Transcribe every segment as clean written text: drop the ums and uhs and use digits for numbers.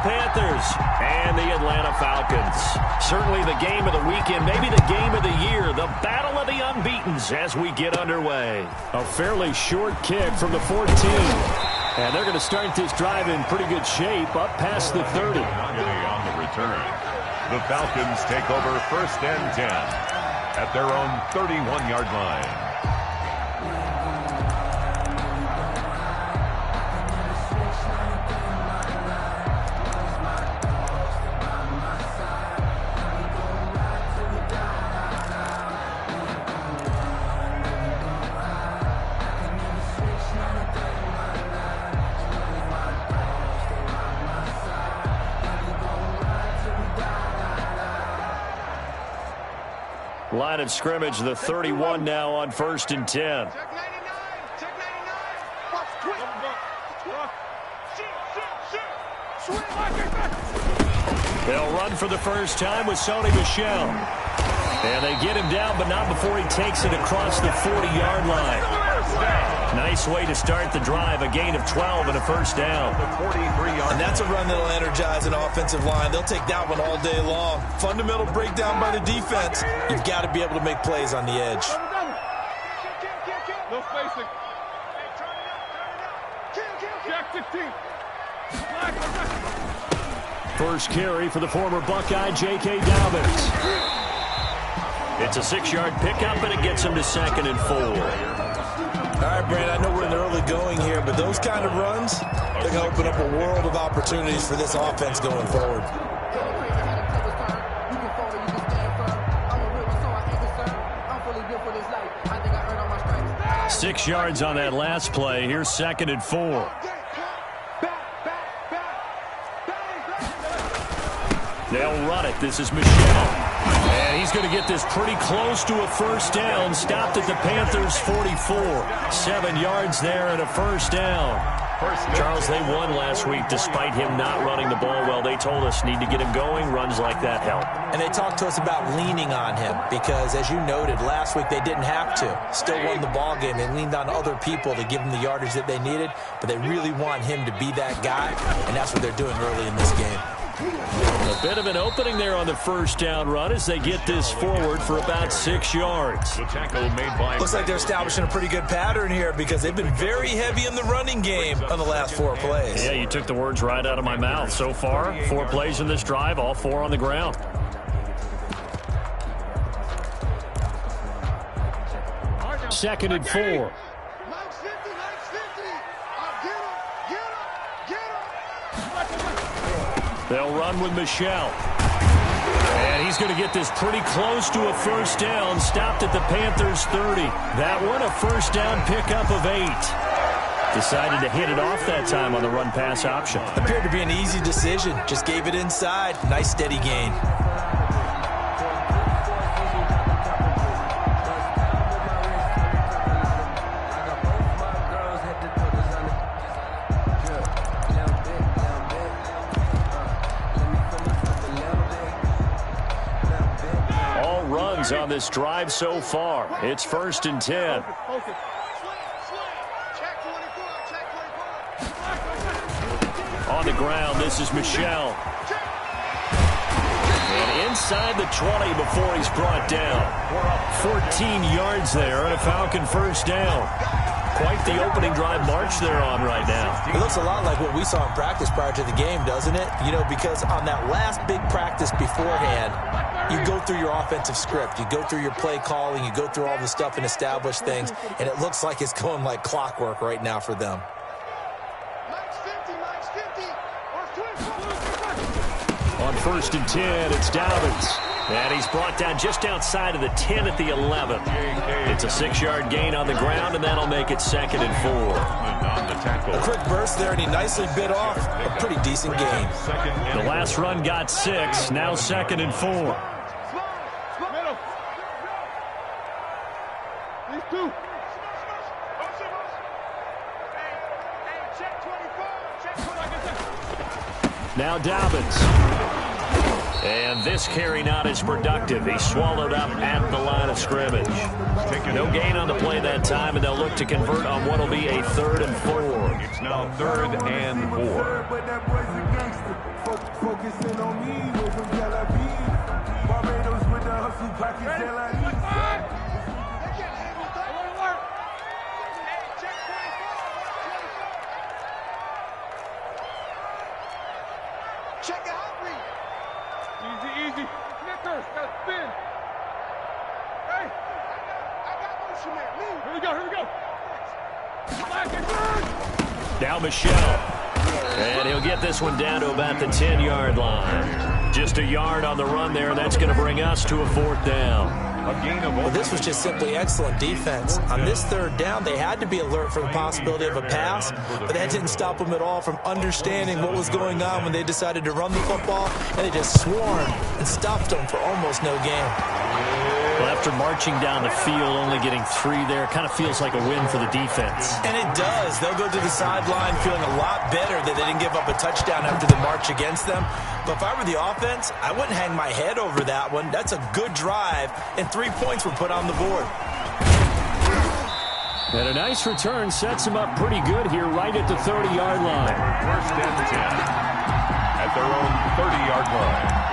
Panthers and the Atlanta Falcons. Certainly the game of the weekend, maybe the game of the year, the battle of the unbeatens as we get underway. A fairly short kick from the 14. And they're going to start this drive in pretty good shape, up past the 30. On the return, the Falcons take over 1st and 10 at their own 31-yard line. Line of scrimmage, the 31 now on 1st and 10. They'll run for the first time with Sony Michel. And they get him down, but not before he takes it across the 40-yard line. Nice way to start the drive, a gain of 12 and a first down. And that's a run that'll energize an offensive line. They'll take that one all day long. Fundamental breakdown by the defense. You've got to be able to make plays on the edge. No spacing. Jack 16. First carry for the former Buckeye, J.K. Dobbins. It's a 6-yard pickup, and it gets him to 2nd and 4. All right, Brand, I know we're in the early going here, but those kind of runs, they're going to open up a world of opportunities for this offense going forward. Six yards on that last play. Here's 2nd and 4. They'll run it. This is Michel. And he's going to get this pretty close to a first down. Stopped at the Panthers' 44. 7 yards there and a first down. Charles, they won last week despite him not running the ball well. They told us need to get him going. Runs like that help. And they talked to us about leaning on him because, as you noted, last week they didn't have to. Still won the ball game. They leaned on other people to give them the yardage that they needed, but they really want him to be that guy, and that's what they're doing early in this game. A bit of an opening there on the first down run as they get this forward for about 6 yards. The tackle made by Looks like they're establishing a pretty good pattern here because they've been very heavy in the running game on the last 4 plays. Yeah, you took the words right out of my mouth. So far, 4 plays in this drive, all 4 on the ground. Second and 4. They'll run with Michel. And he's going to get this pretty close to a first down. Stopped at the Panthers' 30. That one a first down pickup of 8. Decided to hit it off that time on the run-pass option. Appeared to be an easy decision. Just gave it inside. Nice steady gain. On this drive so far. It's 1st and 10. On the ground, this is Michel. And inside the 20 before he's brought down. 14 yards there and a Falcon first down. Quite the opening drive march they're on right now. It looks a lot like what we saw in practice prior to the game, doesn't it? You know, because on that last big practice beforehand, you go through your offensive script. You go through your play calling. You go through all the stuff and establish things. And it looks like it's going like clockwork right now for them. On 1st and 10, it's Dobbins. And he's brought down just outside of the 10 at the 11. It's a 6-yard gain on the ground, and that'll make it 2nd and 4. A quick burst there, and he nicely bit off a pretty decent gain. The last run got 6, now 2nd and 4. These 2. Now Dobbins. And this carry not as productive. He swallowed up at the line of scrimmage. No gain on the play that time, and they'll look to convert on what will be a 3rd and 4. It's now 3rd and 4. Focusing on me with them yellow bees. Barbados with the hustle pockets, yellow Check it out, read. Easy, easy. Snickers, gotta spin. Hey, I got motion there. Leave. Here we go, here we go. Black and good. Now Michelle. And he'll get this one down to about the 10-yard line. Just a yard on the run there. That's going to bring us to a 4th down. Well, this was just simply excellent defense. On this 3rd down, they had to be alert for the possibility of a pass, but that didn't stop them at all from understanding what was going on when they decided to run the football, and they just swarmed and stuffed them for almost no gain. Well, after marching down the field, only getting 3 there, kind of feels like a win for the defense. And it does. They'll go to the sideline feeling a lot better that they didn't give up a touchdown after the march against them. But if I were the offense, I wouldn't hang my head over that one. That's a good drive, and 3 points were put on the board. And a nice return sets them up pretty good here right at the 30-yard line. 1st and 10 at their own 30-yard line.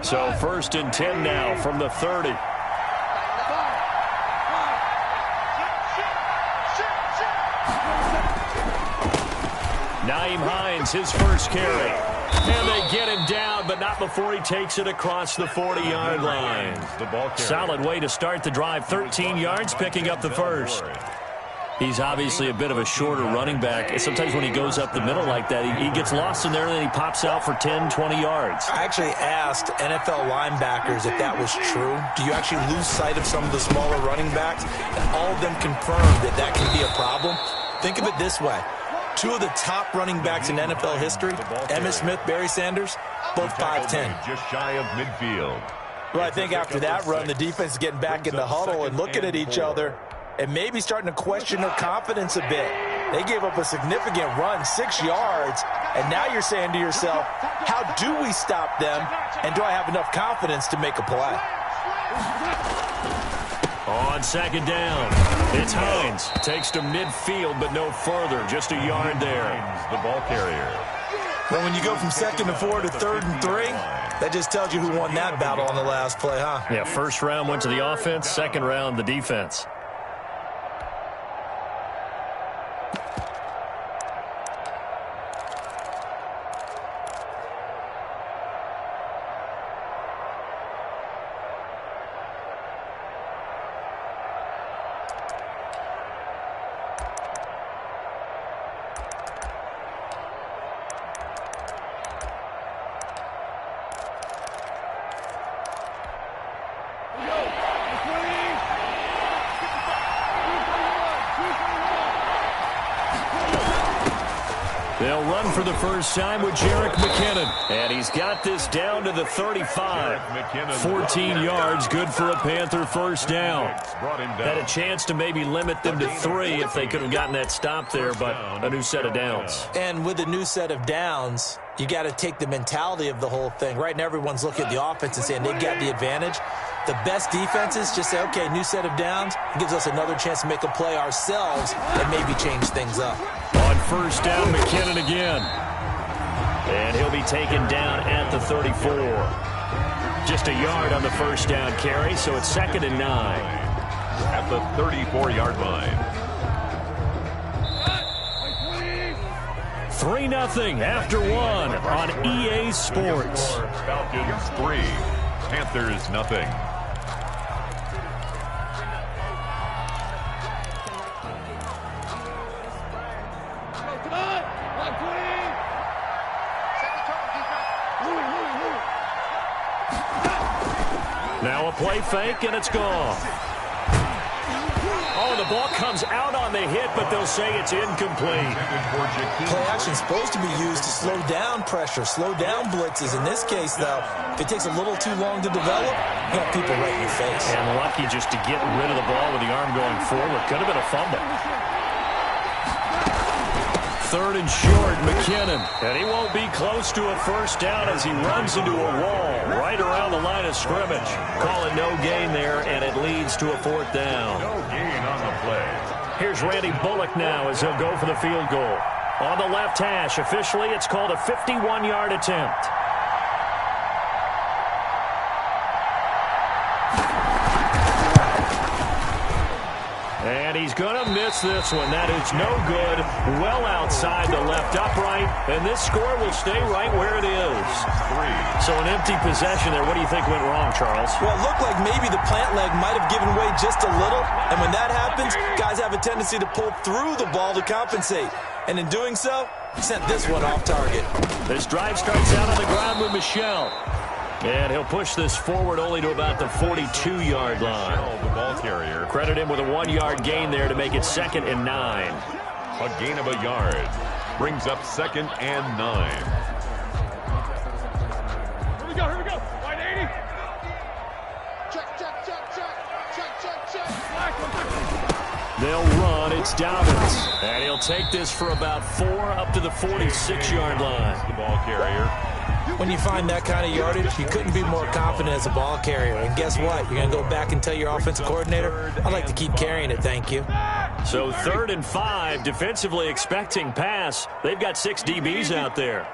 So 1st and 10 now from the 30. Nyheim Hines, his first carry. And they get him down, but not before he takes it across the 40-yard line. Solid way to start the drive. 13 yards, picking up the first. He's obviously a bit of a shorter running back. Sometimes when he goes up the middle like that, he gets lost in there, and then he pops out for 10, 20 yards. I actually asked NFL linebackers if that was true. Do you actually lose sight of some of the smaller running backs? And all of them confirmed that that can be a problem. Think of it this way. 2 of the top running backs in NFL history, Emmitt Smith, Barry Sanders, both 5'10". Just shy of midfield. Well, I think after that run, the defense is getting back in the huddle and looking at each other and maybe starting to question their confidence a bit. They gave up a significant run, 6 yards, and now you're saying to yourself, how do we stop them, and do I have enough confidence to make a play? On 2nd down, it's Hines. Takes to midfield, but no further. Just a yard there. The ball carrier. Well, when you go from 2nd and 4 to 3rd and 3, that just tells you who won that battle on the last play, huh? Yeah, 1st round went to the offense, 2nd round the defense. They'll run for the first time with Jerick McKinnon. And he's got this down to the 35. 14 yards, good for a Panther first down. Had a chance to maybe limit them to 3 if they could have gotten that stop there, but a new set of downs. And with a new set of downs, you got to take the mentality of the whole thing. Right now, everyone's looking at the offense and saying they got the advantage. The best defenses just say, okay, new set of downs. It gives us another chance to make a play ourselves and maybe change things up. On first down, McKinnon again. And he'll be taken down at the 34. Just a yard on the first down carry, so it's 2nd and 9. At the 34-yard line. 3-0 after 1 on EA Sports. Falcons 3, Panthers nothing. Now a play fake, and it's gone. Oh, the ball comes out on the hit, but they'll say it's incomplete. Play action is supposed to be used to slow down pressure, slow down blitzes. In this case, though, if it takes a little too long to develop, you got people right in your face. And lucky just to get rid of the ball with the arm going forward. Could have been a fumble. Third and short, McKinnon. And he won't be close to a first down as he runs into a wall right around the line of scrimmage. Call it no gain there, and it leads to a fourth down. No gain on the play. Here's Randy Bullock now as he'll go for the field goal. On the left hash, officially it's called a 51-yard attempt. And he's going to miss this one. That is no good. Well outside the left upright. And this score will stay right where it is. 3. So an empty possession there. What do you think went wrong, Charles? Well, it looked like maybe the plant leg might have given way just a little. And when that happens, guys have a tendency to pull through the ball to compensate. And in doing so, sent this one off target. This drive starts out on the ground with Michel. And he'll push this forward only to about the 42-yard line. The ball carrier. Credit him with a 1-yard gain there to make it 2nd and 9. A gain of a yard. Brings up 2nd and 9. Here we go. Wide 80. Check. They'll run. It's Dobbins. And he'll take this for about 4 up to the 46-yard line. The ball carrier. When you find that kind of yardage, you couldn't be more confident as a ball carrier. And guess what? You're going to go back and tell your offensive coordinator, I'd like to keep carrying it, thank you. So 3rd and 5, defensively expecting pass. They've got 6 DBs out there.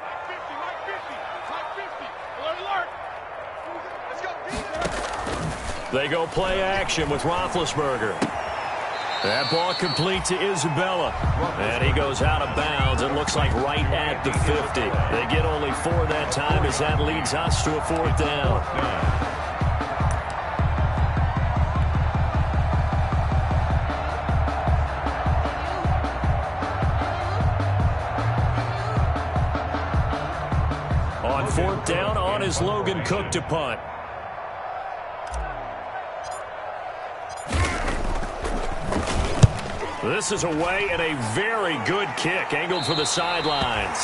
They go play action with Roethlisberger. That ball complete to Isabella. And he goes out of bounds. It looks like right at the 50. They get only 4 that time as that leads us to a 4th down. On 4th down, on is Logan Cook to punt. This is away and a very good kick, angled for the sidelines.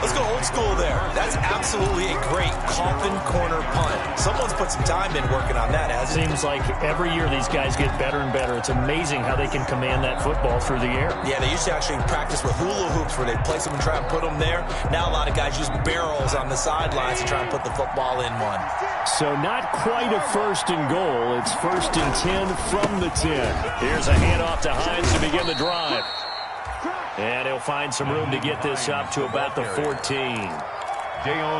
Let's go old school there. That's absolutely a great coffin corner punt. Someone's put some time in working on that, hasn't it? Seems like every year these guys get better and better. It's amazing how they can command that football through the air. Yeah, they used to actually practice with hula hoops where they place them and try and put them there. Now a lot of guys use barrels on the sidelines to try and put the football in one. So not quite a 1st and goal. It's 1st and 10 from the 10. Here's a handoff to Hines to begin the drive. And he'll find some room to get this up to about the 14.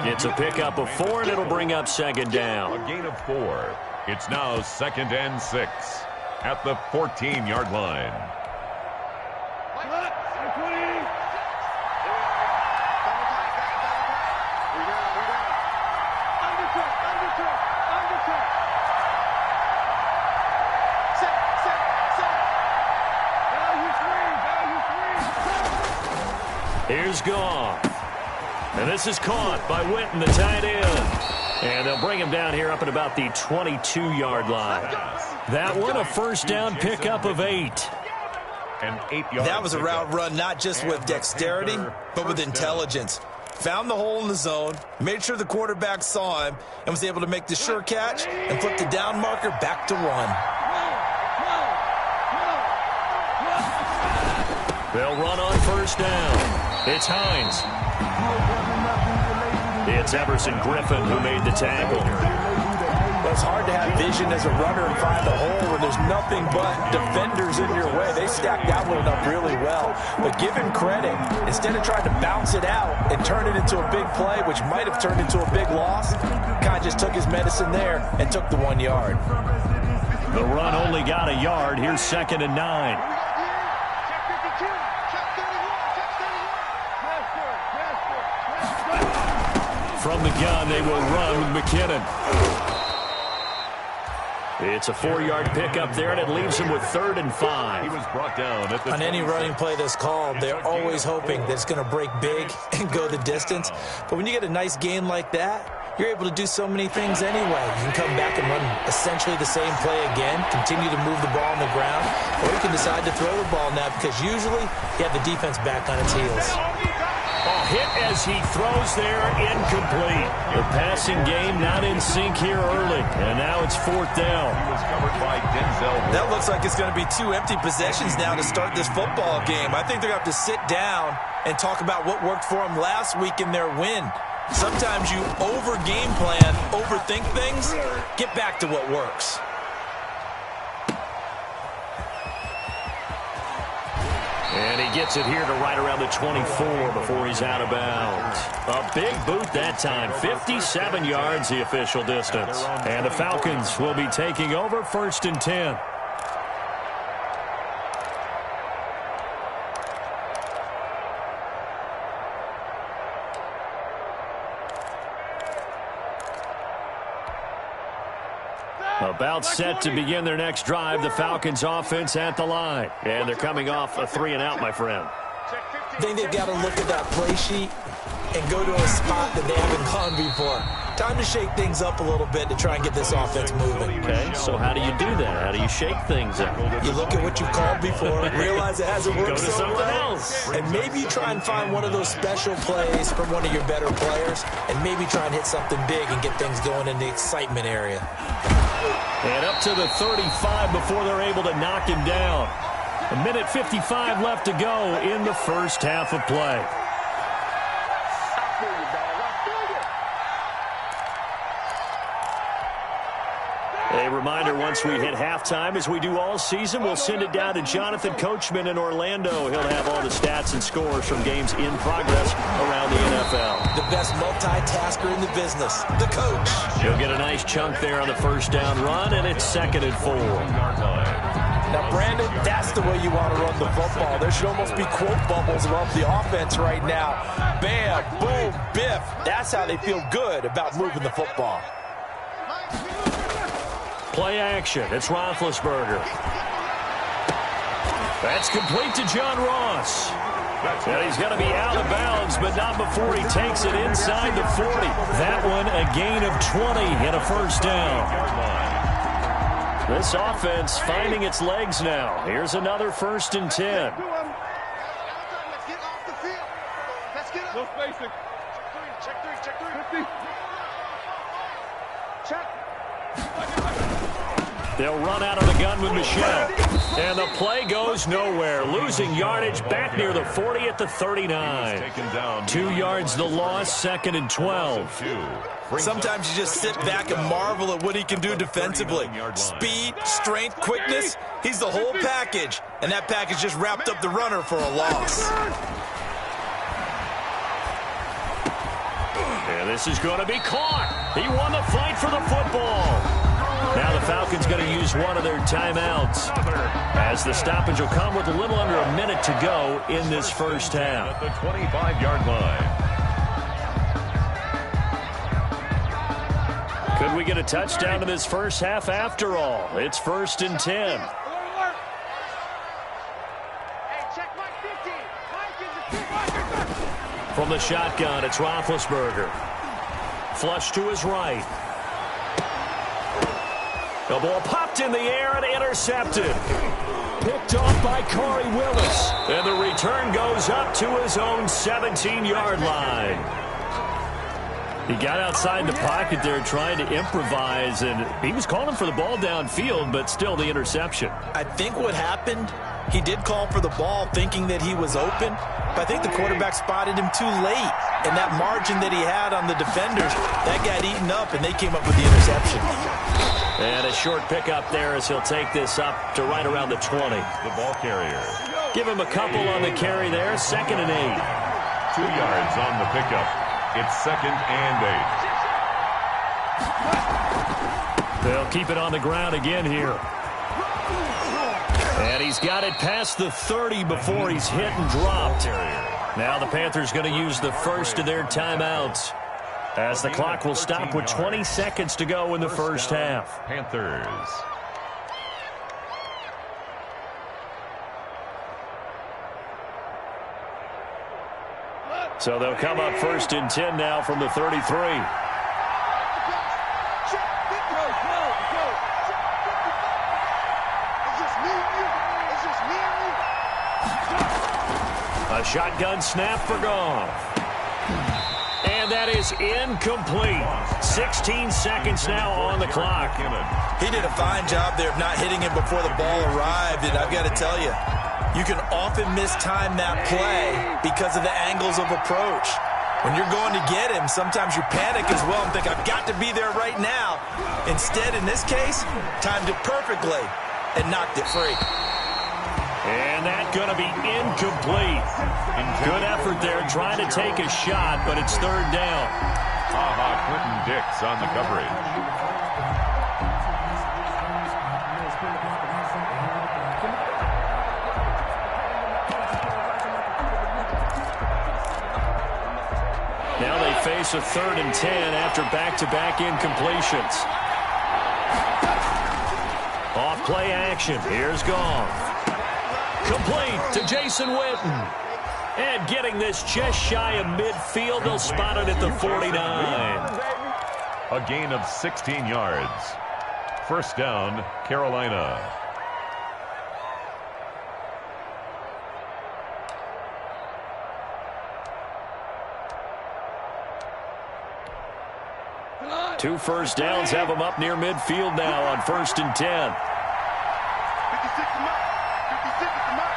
It's a pickup of 4, and it'll bring up 2nd down. A gain of 4. It's now 2nd and 6 at the 14-yard line. Here's Goff. And this is caught by Witten, the tight end. And they'll bring him down here up at about the 22-yard line. That one, a 1st down pickup of 8. An 8-yard. That was a route run not just with dexterity, but with intelligence. Found the hole in the zone, made sure the quarterback saw him, and was able to make the sure catch and flip the down marker back to 1. They'll run on 1st down. It's Hines. It's Everson Griffin who made the tackle. Well, it's hard to have vision as a runner and find the hole when there's nothing but defenders in your way. They stacked that one up really well. But give him credit. Instead of trying to bounce it out and turn it into a big play, which might have turned into a big loss, kind of just took his medicine there and took the 1 yard. The run only got a yard. Here's 2nd and 9. From the gun, they will run with McKinnon. It's a 4-yard pickup there, and it leaves him with 3rd and 5. He was brought down at the on any running play that's called, they're always hoping that it's going to break big and go the distance. But when you get a nice gain like that, you're able to do so many things anyway. You can come back and run essentially the same play again, continue to move the ball on the ground, or you can decide to throw the ball now because usually you have the defense back on its heels. Hit as he throws there, incomplete. The passing game not in sync here early, and now it's 4th down. He was covered by Denzel. That looks like it's going to be 2 empty possessions now to start this football game. I think they're going to have to sit down and talk about what worked for them last week in their win. Sometimes you over-game plan, overthink things, get back to what works. And he gets it here to right around the 24 before he's out of bounds. A big boot that time, 57 yards the official distance. And the Falcons will be taking over 1st and 10. About set to begin their next drive, the Falcons offense at the line. And thee coming off a 3-and-out, my friend. I think they've got to look at that play sheet and go to a spot that they haven't gone before. Time to shake things up a little bit to try and get this offense moving. Okay, so how do you do that? How do you shake things up? You look at what you've called before, realize it hasn't worked Go to so something well, else. and maybe you try and find one of those special plays from one of your better players, and maybe try and hit something big and get things going in the excitement area. And up to the 35 before they're able to knock him down. 1:55 left to go in the first half of play. A reminder, once we hit halftime, as we do all season, we'll send it down to Jonathan Coachman in Orlando. He'll have all the stats and scores from games in progress around the NFL. The best multitasker in the business, the coach. He'll get a nice chunk there on the first down run, and it's 2nd and 4. Now, Brandon, that's the way you want to run the football. There should almost be quote bubbles around the offense right now. Bam, boom, biff. That's how they feel good about moving the football. Play action. It's Roethlisberger. That's complete to John Ross. And he's going to be out of bounds, but not before he takes it inside the 40. That one, a gain of 20 and a first down. This offense finding its legs now. Here's another 1st and 10. No spacing. Check three. Check. They'll run out of the gun with Michelle. And the play goes nowhere. Losing yardage back near the 40 at the 39. 2 yards the loss, 2nd and 12. Sometimes you just sit back and marvel at what he can do defensively. Speed, strength, quickness. He's the whole package. And that package just wrapped up the runner for a loss. And this is going to be caught. He won the fight for the football. Now the Falcons going to use one of their timeouts, as the stoppage will come with a little under a minute to go in this first half. At the 25-yard line. Could we get a touchdown in this first half after all? It's 1st and 10. From the shotgun, it's Roethlisberger. Flush to his right. The ball popped in the air and intercepted. Picked off by Corey Willis. And the return goes up to his own 17-yard line. He got outside the pocket there trying to improvise, and he was calling for the ball downfield, but still the interception. I think what happened, he did call for the ball thinking that he was open, but I think the quarterback spotted him too late. And that margin that he had on the defenders, that got eaten up, and they came up with the interception. And a short pickup there as he'll take this up to right around the 20. The ball carrier. Give him a couple on the carry there, 2nd and 8. 2 yards on the pickup. It's 2nd and 8. They'll keep it on the ground again here. And he's got it past the 30 before he's hit and dropped. Now the Panthers going to use the first of their timeouts, as the clock will stop with 20 seconds to go in the first half. Panthers. So they'll come up 1st and 10 now from the 33. A shotgun snap for Goff. And that is incomplete. 16 seconds now on the clock. He did a fine job there of not hitting him before the ball arrived, and I've got to tell you, you can often mistime that play because of the angles of approach. When you're going to get him, sometimes you panic as well and think, I've got to be there right now. Instead, in this case, timed it perfectly and knocked it free. And that's going to be incomplete. Good effort there trying to take a shot, but it's third down. Clinton Dix on the coverage. Now they face a 3rd and 10 after back-to-back incompletions. Off play action. Here's Goff. Complete to Jason Witten. And getting this just shy of midfield, they'll spot it at the 49. A gain of 16 yards. First down, Carolina. Two first downs have them up near midfield now on 1st and 10. 56 to mark. 56 to mark.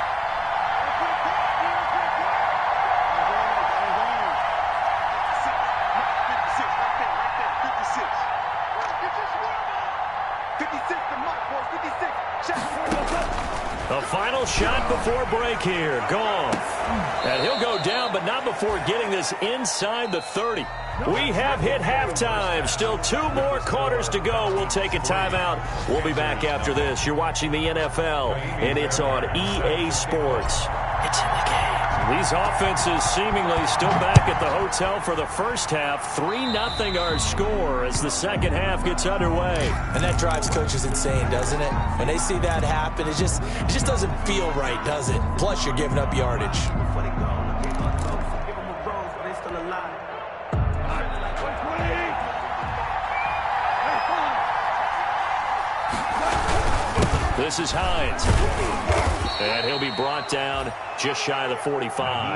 The final shot before break here. Goff. And he'll go down, but not before getting this inside the 30. We have hit halftime. Still 2 more quarters to go. We'll take a timeout. We'll be back after this. You're watching the NFL, and it's on EA Sports. It's in the game. These offenses seemingly still back at the hotel for the first half. 3-0 our score as the second half gets underway. And that drives coaches insane, doesn't it? When they see that happen, it just doesn't feel right, does it? Plus, you're giving up yardage. This is Hines. And he'll be brought down just shy of the 45.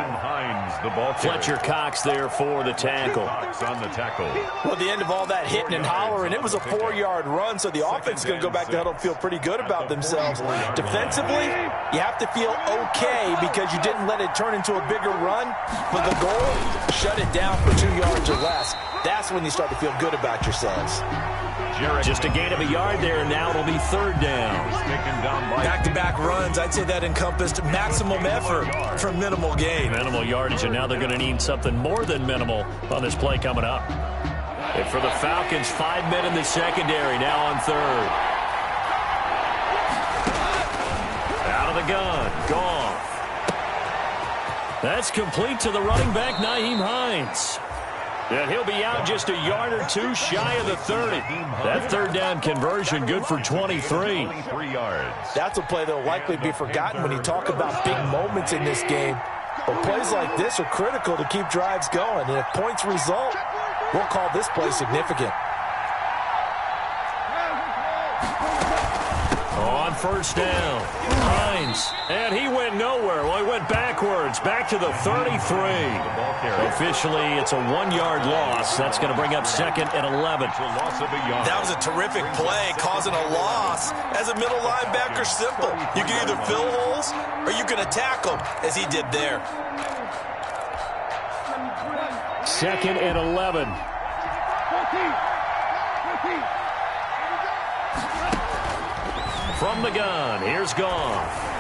Hines, the ball carrier. Fletcher Cox there for the tackle. Cox on the tackle. Well, at the end of all that hitting and hollering, it was a 4-yard run, so the offense is going to go back to huddle and feel pretty good about themselves. Defensively, you have to feel okay because you didn't let it turn into a bigger run, but the goal, shut it down for 2 yards or less. That's when you start to feel good about yourselves. Just a gain of a yard there, and now it'll be third down. Back-to-back runs, I'd say that encompassed maximum effort for minimal gain. Minimal yardage, and now they're going to need something more than minimal on this play coming up. And for the Falcons, 5 men in the secondary, now on third. Out of the gun, Goff. That's complete to the running back, Nyheim Hines. And he'll be out just a yard or 2 shy of the 30. That third down conversion good for 23. That's a play that will likely be forgotten when you talk about big moments in this game. But plays like this are critical to keep drives going. And if points result, we'll call this play significant. On first down, Hines. And he went nowhere. Well, he went backwards, back to the 33. Officially, it's a 1-yard loss. That's going to bring up 2nd and 11. That was a terrific play, causing a loss. As a middle linebacker, simple. You can either fill holes or you can attack them, as he did there. 2nd and 11. 14. From the gun, here's Goff.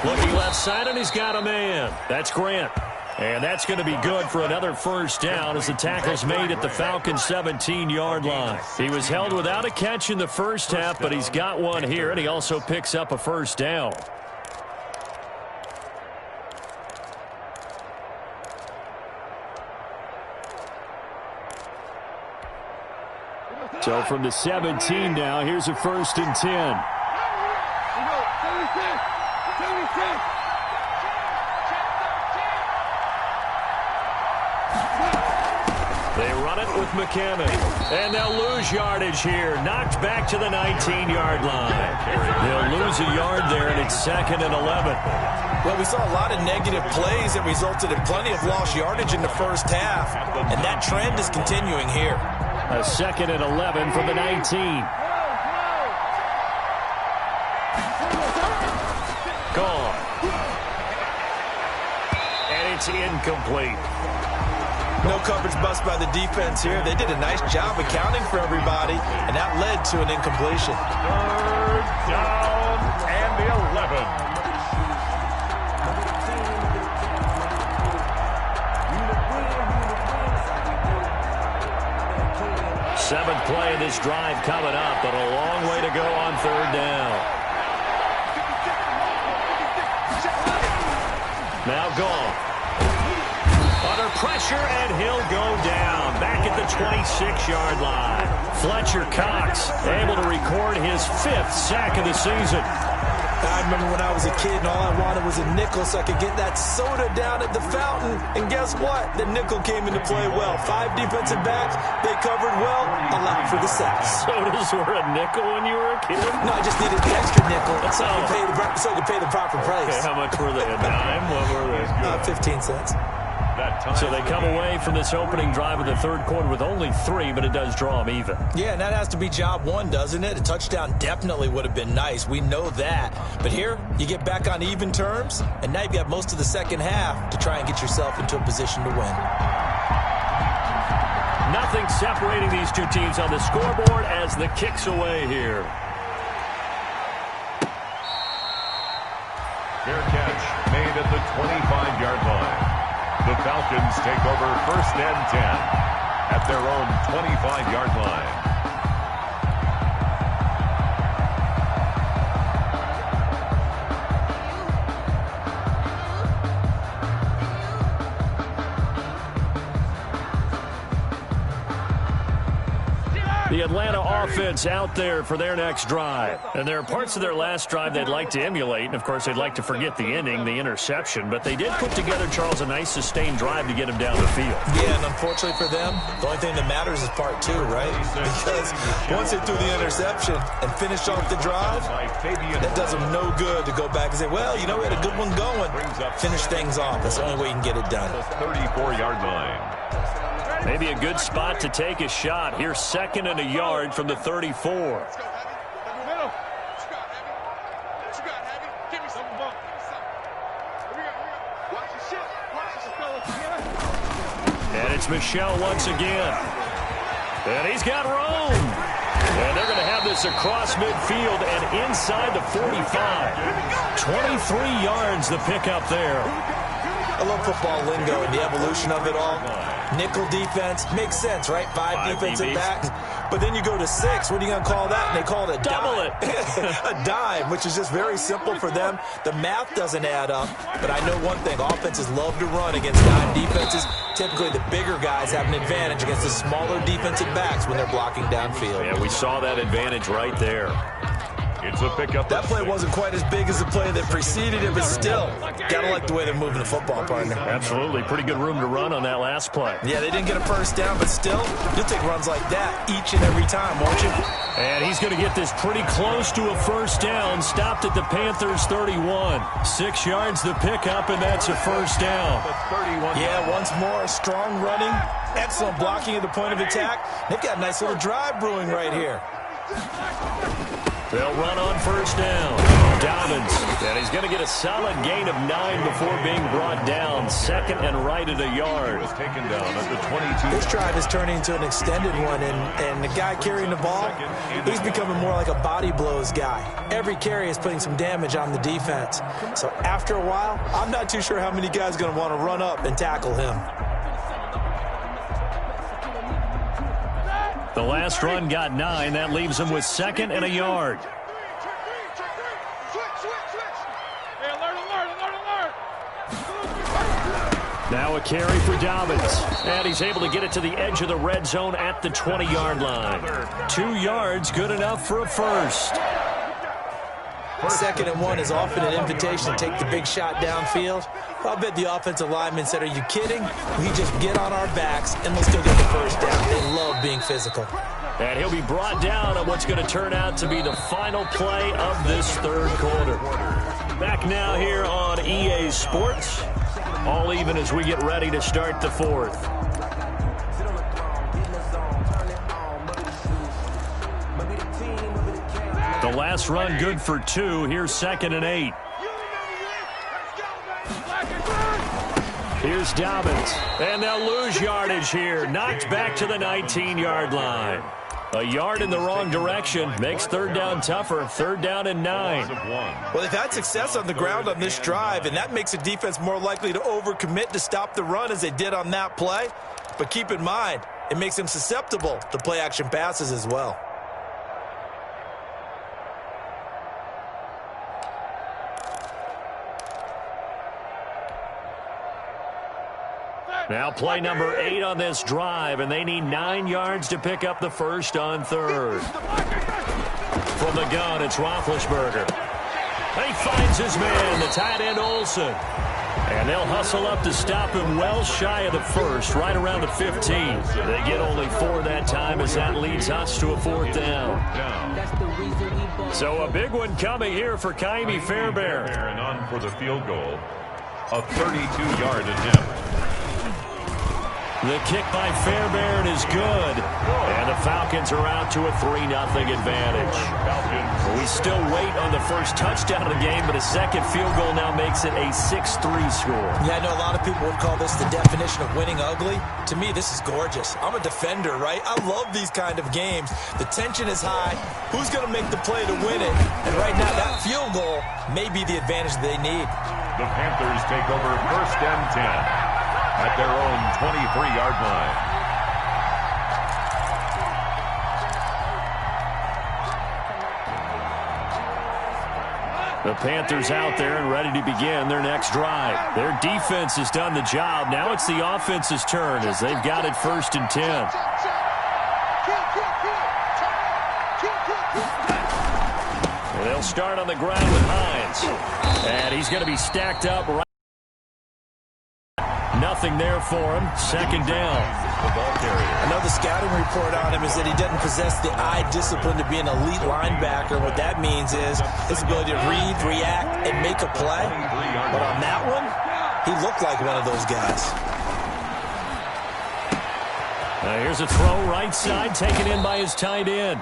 Looking left side, and he's got a man. That's Grant. And that's going to be good for another first down as the tackle's made at the Falcons' 17-yard line. He was held without a catch in the first half, but he's got one here, and he also picks up a first down. So from the 17 now, here's a 1st and 10. They run it with McCammon. And they'll lose yardage here. Knocked back to the 19-yard line. They'll lose a yard there, and it's 2nd and 11. Well, we saw a lot of negative plays that resulted in plenty of lost yardage in the first half. And that trend is continuing here. A 2nd and 11 from the 19. Gone. And it's incomplete. No coverage bust by the defense here. They did a nice job accounting for everybody, and that led to an incompletion. 3rd down and the 11. Seventh play of this drive coming up, but a long way to go on 3rd down. Now gone. Under pressure, and he'll go down. Back at the 26-yard line. Fletcher Cox able to record his 5th sack of the season. I remember when I was a kid and all I wanted was a nickel so I could get that soda down at the fountain. And guess what? The nickel came into play well. 5 defensive backs. They covered well. Allowed for the sacks. Sodas were a nickel when you were a kid? No, I just needed an extra nickel so I could pay the proper price. Okay, how much were they? A dime? What were they? 15 cents. So they come away from this opening drive of the 3rd quarter with only 3, but it does draw them even. Yeah, and that has to be job 1, doesn't it? A touchdown definitely would have been nice. We know that. But here, you get back on even terms, and now you've got most of the second half to try and get yourself into a position to win. Nothing separating these two teams on the scoreboard as the kick's away here. Fair catch made at the 25-yard line. The Falcons take over 1st and 10 at their own 25-yard line. The Atlanta offense out there for their next drive. And there are parts of their last drive they'd like to emulate. And, of course, they'd like to forget the ending, the interception. But they did put together, Charles, a nice sustained drive to get him down the field. Yeah, and unfortunately for them, the only thing that matters is part 2, right? Because once they threw the interception and finished off the drive, that does them no good to go back and say, well, you know, we had a good one going. Finish things off. That's the only way you can get it done. 34-yard line. Maybe a good spot to take a shot. Here's 2nd and a yard from the 34. And it's Michel once again. And he's got room. And they're going to have this across midfield and inside the 45. 23 yards the pickup there. I love football lingo and the evolution of it all. Nickel defense makes sense, right? 5 defensive backs. But then you go to 6. What are you going to call that? And they call it a double dime. A dime, which is just very simple for them. The math doesn't add up. But I know one thing. Offenses love to run against dime defenses. Typically, the bigger guys have an advantage against the smaller defensive backs when they're blocking downfield. Yeah, we saw that advantage right there. It's a pickup. That play wasn't quite as big as the play that preceded it, but still, gotta like the way they're moving the football, partner. Absolutely. Pretty good room to run on that last play. Yeah, they didn't get a first down, but still, you'll take runs like that each and every time, won't you? And he's going to get this pretty close to a first down. Stopped at the Panthers' 31. 6 yards the pickup, and that's a first down. Yeah, once more, strong running, excellent blocking at the point of attack. They've got a nice little drive brewing right here. They'll run on first down. Dobbins, and he's going to get a solid gain of 9 before being brought down. 2nd and right at a yard. Was taken down at the 22. This drive is turning into an extended one, and the guy carrying the ball, he's becoming more like a body blows guy. Every carry is putting some damage on the defense. So after a while, I'm not too sure how many guys are going to want to run up and tackle him. The last run got 9. That leaves him with 2nd and a yard. Now a carry for Dobbins. And he's able to get it to the edge of the red zone at the 20-yard line. 2 yards, good enough for a first. 2nd and 1 is often an invitation to take the big shot downfield. I'll bet the offensive lineman said, are you kidding? We just get on our backs and let's go get the first down. They love being physical. And he'll be brought down on what's going to turn out to be the final play of this 3rd quarter. Back now here on EA Sports. All even as we get ready to start the 4th. The last run good for 2. Here's 2nd and 8. Here's Dobbins. And they'll lose yardage here. Knocked back to the 19-yard line. A yard in the wrong direction makes 3rd down tougher. 3rd down and 9. Well, they've had success on the ground on this drive, and that makes a defense more likely to overcommit to stop the run as they did on that play. But keep in mind, it makes them susceptible to play-action passes as well. Now play number 8 on this drive, and they need 9 yards to pick up the first on 3rd. From the gun, it's Roethlisberger. He finds his man, the tight end Olsen. And they'll hustle up to stop him well shy of the first, right around the 15. They get only 4 that time as that leads us to a 4th down. So a big one coming here for Kaimi Fairbairn. And on for the field goal, a 32-yard attempt. The kick by Fairbairn is good. And the Falcons are out to a 3-0 advantage. We still wait on the first touchdown of the game, but a second field goal now makes it a 6-3 score. Yeah, I know a lot of people would call this the definition of winning ugly. To me, this is gorgeous. I'm a defender, right? I love these kind of games. The tension is high. Who's going to make the play to win it? And right now, that field goal may be the advantage they need. The Panthers take over 1st and 10. At their own 23-yard line. The Panthers out there and ready to begin their next drive. Their defense has done the job. Now it's the offense's turn as they've got it 1st and 10. And they'll start on the ground with Hines. And he's going to be stacked up right. Nothing there for him. 2nd down. The ball carrier. I know the scouting report on him is that he doesn't possess the eye discipline to be an elite linebacker. What that means is his ability to read, react, and make a play. But on that one, he looked like one of those guys. Here's a throw right side taken in by his tight end.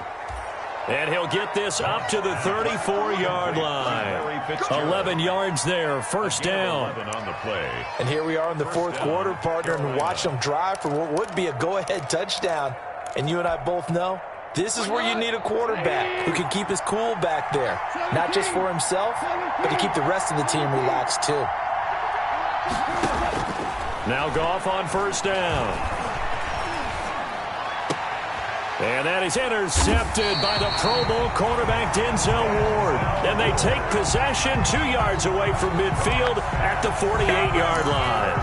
And he'll get this up to the 34-yard line. 11 yards there, 1st down. On the play. And here we are in the 4th quarter, partner, and watch them drive for what would be a go-ahead touchdown. And you and I both know this is where you need a quarterback who can keep his cool back there. Not just for himself, but to keep the rest of the team relaxed too. Now Goff on 1st down. And that is intercepted by the Pro Bowl cornerback Denzel Ward. And they take possession 2 yards away from midfield at the 48-yard line.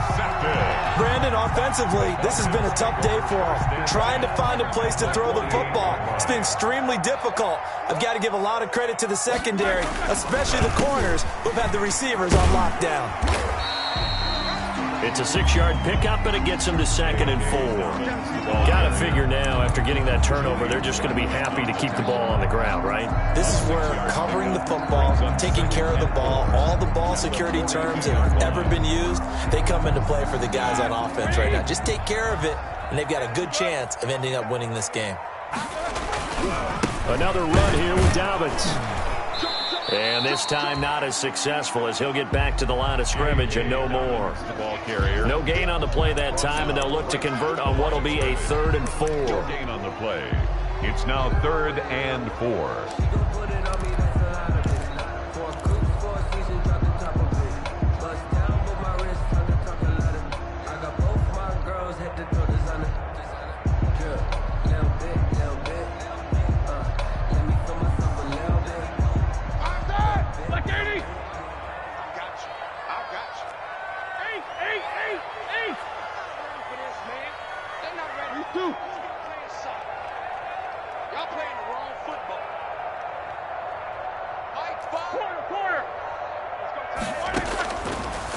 Brandon, offensively, this has been a tough day for him. Trying to find a place to throw the football. It's been extremely difficult. I've got to give a lot of credit to the secondary, especially the corners who've had the receivers on lockdown. It's a 6-yard pickup, and it gets them to 2nd and 4. Got to figure now, after getting that turnover, they're just going to be happy to keep the ball on the ground, right? This is where covering the football, taking care of the ball, all the ball security terms that have ever been used, they come into play for the guys on offense right now. Just take care of it, and they've got a good chance of ending up winning this game. Another run here with Dobbins. And this time not as successful as he'll get back to the line of scrimmage and no more. No gain on the play that time, and they'll look to convert on what will be a 3rd and 4. No gain on the play. It's now 3rd and 4.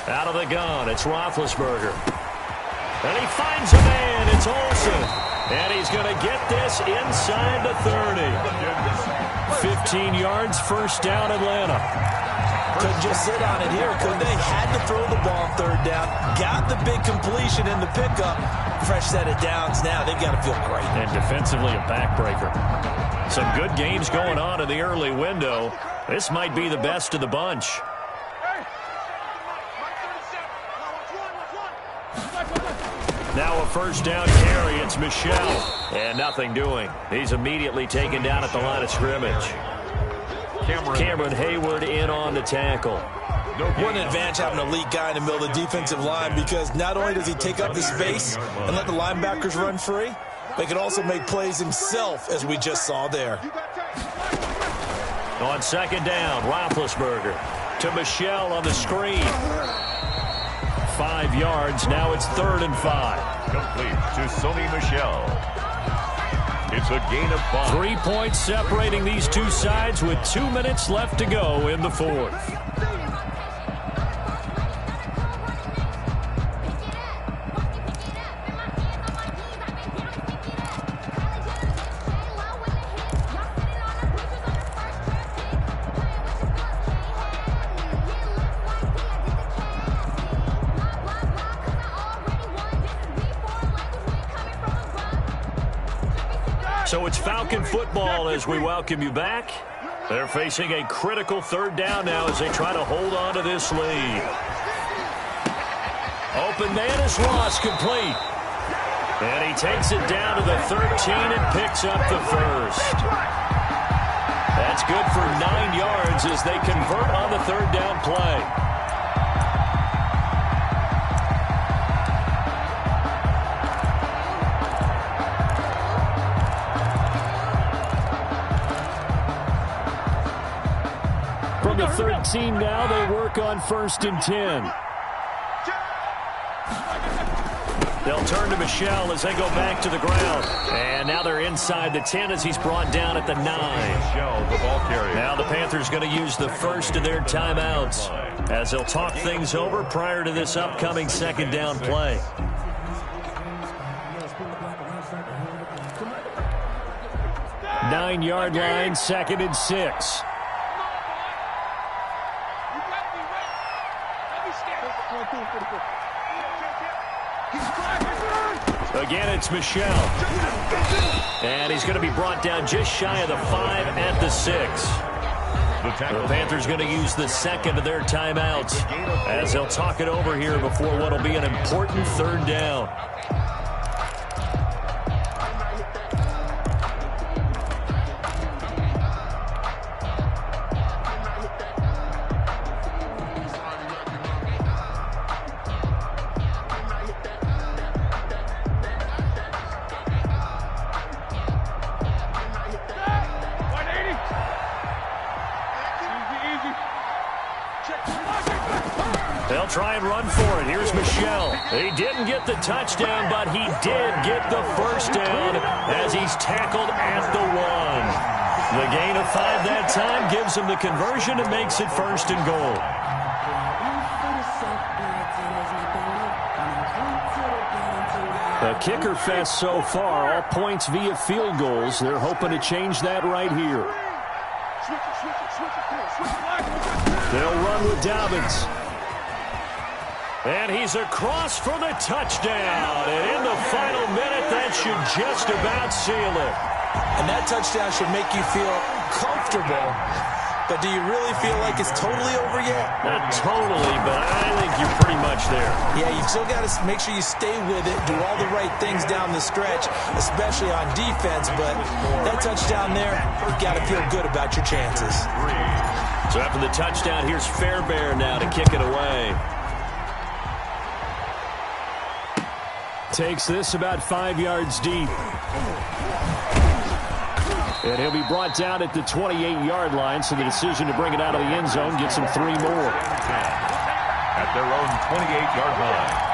Out of the gun, it's Roethlisberger. And he finds a man. It's Olsen. And he's going to get this inside the 30. 15 yards, first down, Atlanta. Couldn't just sit on it here, could they? Had to throw the ball on third down. Got the big completion in the pickup. Fresh set of downs now. They've got to feel great. And defensively, a backbreaker. Some good games going on in the early window. This might be the best of the bunch. Now a first down carry. It's Michel. And nothing doing. He's immediately taken down at the line of scrimmage. Cameron Hayward in on the tackle. What an advantage having an elite guy in the middle of the defensive line, because not only does he take up the space and let the linebackers run free, but he can also make plays himself, as we just saw there. On second down, Roethlisberger to Michel on the screen. 5 yards. Now it's 3rd and 5. Complete to Sony Michel. It's a gain of 5. 3 points separating these two sides with 2 minutes left to go in the fourth. So it's Falcon football as we welcome you back. They're facing a critical 3rd down now as they try to hold on to this lead. Open man is Ross, complete. And he takes it down to the 13 and picks up the first. That's good for 9 yards as they convert on the 3rd down play. From the 13 now, they work on 1st and 10. They'll turn to Michel as they go back to the ground. And now they're inside the 10 as he's brought down at the 9. Now the Panthers going to use the first of their timeouts as they'll talk things over prior to this upcoming 2nd down play. Nine-yard line, 2nd and 6. Again, it's Michel. And he's going to be brought down just shy of the 5 at the 6. The Panthers going to use the 2nd of their timeouts as they'll talk it over here before what will be an important 3rd down. They'll try and run for it. Here's Michel. He didn't get the touchdown, but he did get the first down as he's tackled at the 1. The gain of 5 that time gives him the conversion and makes it 1st and goal. A kicker fest so far, all points via field goals. They're hoping to change that right here. They'll run with Dobbins. And he's across for the touchdown. And in the final minute, that should just about seal it. And that touchdown should make you feel comfortable. But do you really feel like it's totally over yet? Not totally, but I think you're pretty much there. Yeah, you still got to make sure you stay with it, do all the right things down the stretch, especially on defense. But that touchdown there, you've got to feel good about your chances. So after the touchdown, here's Fairbairn now to kick it away. Takes this about 5 yards deep. And he'll be brought down at the 28-yard line, so the decision to bring it out of the end zone gets him 3 more. At their own 28-yard line.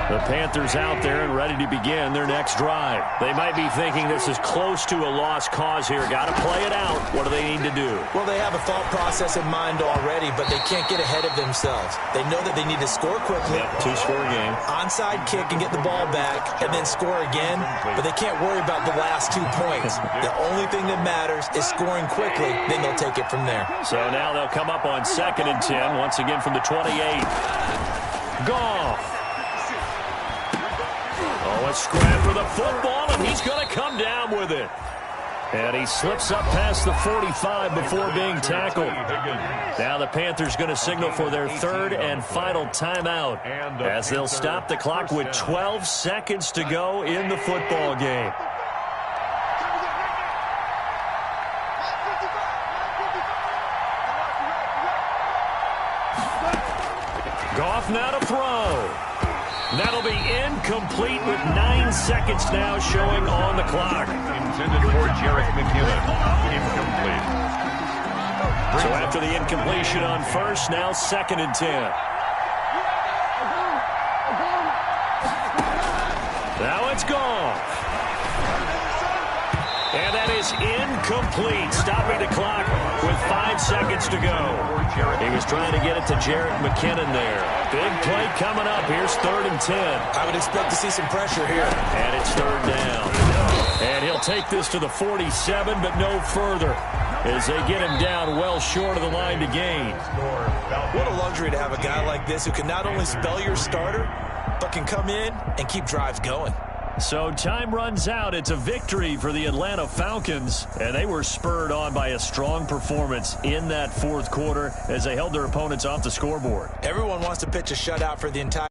The Panthers out there and ready to begin their next drive. They might be thinking this is close to a lost cause here. Got to play it out. What do they need to do? Well, they have a thought process in mind already, but they can't get ahead of themselves. They know that they need to score quickly. Yep, two-score game. Onside kick and get the ball back and then score again, but they can't worry about the last 2 points. The only thing that matters is scoring quickly, then they'll take it from there. So now they'll come up on 2nd and 10, once again from the 28. Goff. Oh, a scrap for the football, and he's going to come down with it. And he slips up past the 45 before being tackled. Now the Panthers going to signal for their 3rd and final timeout as they'll stop the clock with 12 seconds to go in the football game. Goff now to throw. That'll be incomplete with 9 seconds now showing on the clock. Intended for Jerick McKinnon. Incomplete. So after the incompletion on first, now 2nd and 10. Now it's gone. And that is incomplete, stopping the clock with 5 seconds to go. He was trying to get it to Jerick McKinnon there. Big play coming up. Here's 3rd and 10. I would expect to see some pressure here. And it's 3rd down. And he'll take this to the 47, but no further, as they get him down well short of the line to gain. What a luxury to have a guy like this who can not only spell your starter, but can come in and keep drives going. So time runs out. It's a victory for the Atlanta Falcons, and they were spurred on by a strong performance in that 4th quarter as they held their opponents off the scoreboard. Everyone wants to pitch a shutout for the entire